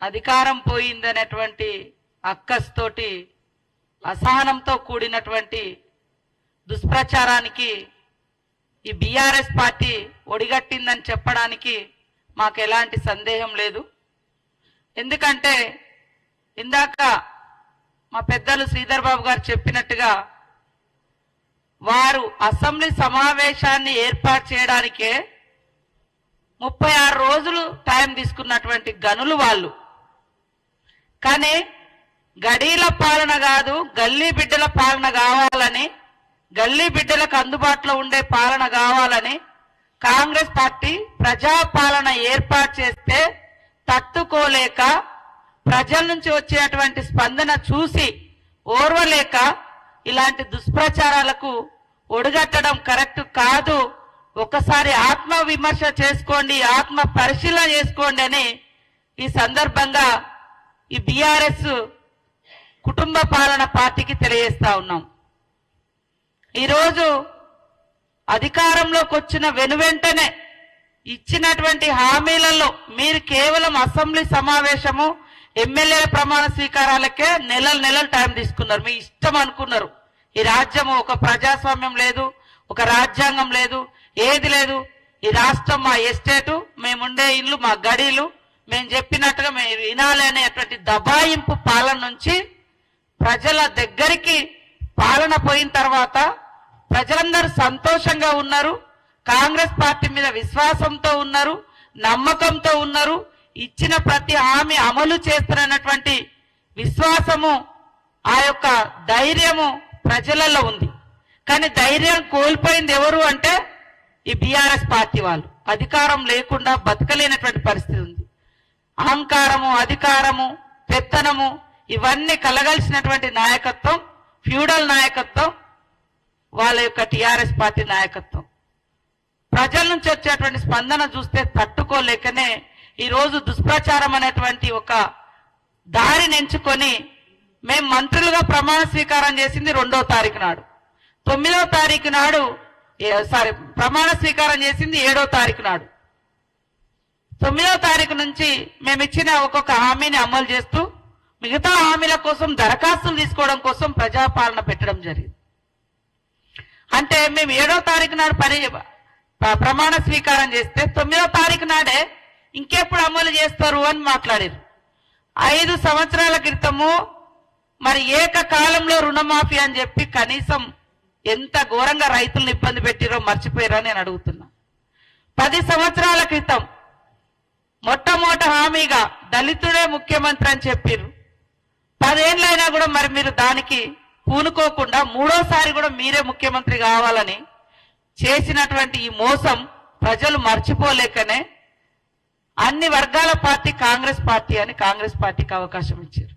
అధికారం పోయిందనేటువంటి అక్కస్తోటి అసహనంతో కూడినటువంటి దుష్ప్రచారానికి ఈ బీఆర్ఎస్ పార్టీ ఒడిగట్టిందని చెప్పడానికి మాకు ఎలాంటి సందేహం లేదు. ఎందుకంటే ఇందాక మా పెద్దలు శ్రీధర్ బాబు గారు చెప్పినట్టుగా వారు అసెంబ్లీ సమావేశాన్ని ఏర్పాటు చేయడానికే 36 రోజులు టైం తీసుకున్నటువంటి గనులు వాళ్ళు. కానీ గడీల పాలన కాదు, గల్లీ బిడ్డల పాలన కావాలని, గల్లీ బిడ్డలకు అందుబాటులో ఉండే పాలన కావాలని కాంగ్రెస్ పార్టీ ప్రజాపాలన ఏర్పాటు చేస్తే తట్టుకోలేక, ప్రజల నుంచి వచ్చేటువంటి స్పందన చూసి ఓర్వలేక ఇలాంటి దుష్ప్రచారాలకు ఒడిగట్టడం కరెక్ట్ కాదు. ఒకసారి ఆత్మ విమర్శ చేసుకోండి, ఆత్మ పరిశీలన చేసుకోండి అని ఈ సందర్భంగా ఈ బీఆర్ఎస్ కుటుంబ పాలన పార్టీకి తెలియజేస్తా ఉన్నాం. ఈరోజు అధికారంలోకి వచ్చిన వెనువెంటనే ఇచ్చినటువంటి హామీలలో మీరు కేవలం అసెంబ్లీ సమావేశము, ఎమ్మెల్యేల ప్రమాణ స్వీకారాలకే నెలలు టైం తీసుకున్నారు. మీ ఇష్టం అనుకున్నారు. ఈ రాజ్యము ఒక ప్రజాస్వామ్యం లేదు, ఒక రాజ్యాంగం లేదు, ఏది లేదు. ఈ రాష్ట్రం మా ఎస్టేటు, మేముండే ఇల్లు మా గడీలు, మేము చెప్పినట్టుగా మేము వినాలి అనేటువంటి దబాయింపు పాలన నుంచి ప్రజల దగ్గరికి పాలన పోయిన తర్వాత ప్రజలందరూ సంతోషంగా ఉన్నారు, కాంగ్రెస్ పార్టీ మీద విశ్వాసంతో ఉన్నారు, నమ్మకంతో ఉన్నారు. ఇచ్చిన ప్రతి హామీ అమలు చేస్తున్నటువంటి విశ్వాసము, ఆ యొక్క ధైర్యము ప్రజలలో ఉంది. కానీ ధైర్యం కోల్పోయింది ఎవరు అంటే ఈ బీఆర్ఎస్ పార్టీ వాళ్ళు. అధికారం లేకుండా బతకలేనటువంటి పరిస్థితి ఉంది. అహంకారము, అధికారము, పెత్తనము ఇవన్నీ కలగలిసినటువంటి నాయకత్వం, ఫ్యూడల్ నాయకత్వం వాళ్ళ యొక్క టీఆర్ఎస్ పార్టీ నాయకత్వం. ప్రజల నుంచి వచ్చేటువంటి స్పందన చూస్తే తట్టుకోలేకనే ఈరోజు దుష్ప్రచారం అనేటువంటి ఒక దారిని ఎంచుకొని మేము మంత్రులుగా ప్రమాణ స్వీకారం చేసింది 2వ తారీఖు నాడు, 9వ తారీఖు నాడు ప్రమాణ స్వీకారం చేసింది 7వ తారీఖు నాడు. 9వ తారీఖు నుంచి మేము ఇచ్చిన ఒక్కొక్క హామీని అమలు చేస్తూ మిగతా హామీల కోసం దరఖాస్తులు తీసుకోవడం కోసం ప్రజాపాలన పెట్టడం జరిగింది. అంటే మేము 7వ తారీఖు నాడు ప్రమాణ స్వీకారం చేస్తే 9వ తారీఖు నాడే ఇంకెప్పుడు అమలు చేస్తారు అని మాట్లాడారు. 5 సంవత్సరాల క్రితము మరి ఏకకాలంలో రుణమాఫీ అని చెప్పి కనీసం ఎంత ఘోరంగా రైతులను ఇబ్బంది పెట్టిరో మర్చిపోయారో నేను అడుగుతున్నా. 10 సంవత్సరాల క్రితం మొట్టమొదటి హామీగా దళితుడే ముఖ్యమంత్రి అని చెప్పారు. 10 ఏళ్ళైనా కూడా మరి మీరు దానికి పూనుకోకుండా 3వసారి కూడా మీరే ముఖ్యమంత్రి కావాలని చేసినటువంటి ఈ మోసం ప్రజలు మర్చిపోలేకనే అన్ని వర్గాల పార్టీ కాంగ్రెస్ పార్టీ అని కాంగ్రెస్ పార్టీకి అవకాశం ఇచ్చారు.